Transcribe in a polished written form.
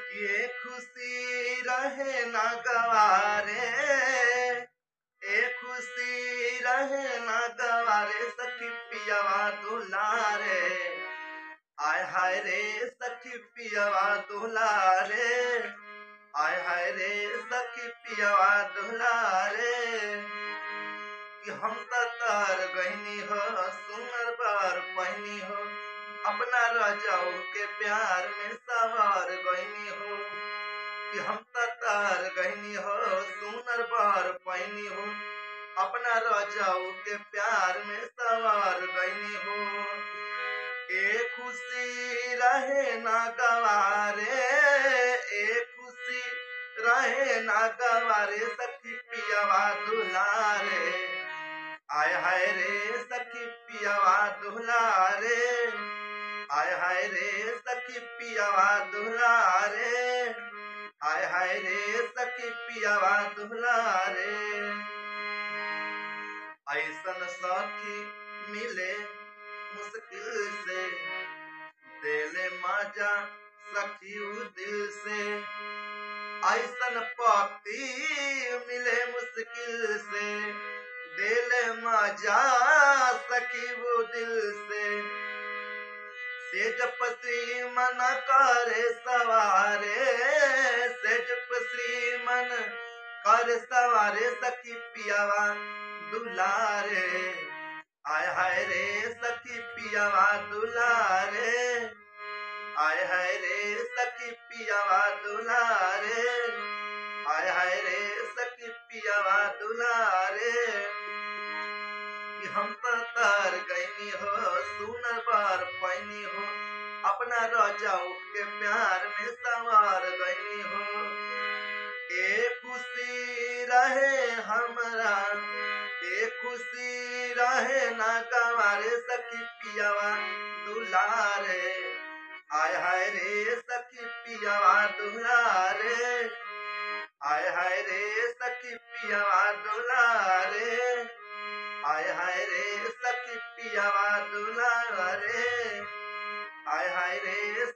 ये खुशी रहे ना गवारे, ए खुशी रहे ना गवारे, सखी पियावा दुलारे। आय हाय रे सखी पियावा दुलारे, आय हाय रे सखी पियावा दुलारे। कि हम तार गहनी हो, सुनर बार पहनी हो, अपना राजाओं के प्यार में सवार गहनी हो। कि हम तार गहनी हो, सुनर बार पहनी हो, अपना राजाओं के प्यार में सवार गहनी हो। ए खुशी रहे ना गवारे, ए खुशी रहे ना गवारे, सखी पियावा दुलारे। आय हाय रे सखी पियावा दुलारे, आय हाय रे सखी पियावा दुलारे, आय हाय रे सखी पियावा दुलारे। ऐसन साथी मिले मुश्किल से, देले मजा सखी उ दिल से। ऐसन पति मिले मुश्किल से, देले मजा सखी वो दिल से। सेज पसी मन करे सवारे, सेज पसी मन करे सवारे, सखी पियावा दुलारे। आय हाय रे सखी पियावा दुलारे, आय हाय रे सखी पियावा दुलारे, आय हाय रे सखी पियावा दुलारे। कि हम तार गईनी हो, सुनर बार पैनी हो, अपना राजाओं के प्यार में सवार गईनी हो। ए खुशी रहे हमरा, ए खुशी रहे ना गवारे, सखी पियावा दुलारे। आय हाय रे सखी पियावा दुलारे, आय हाय रे सखी पियावा दुलारे, आय हाय रे सखी पियावा दुलारे, आय हाय रे।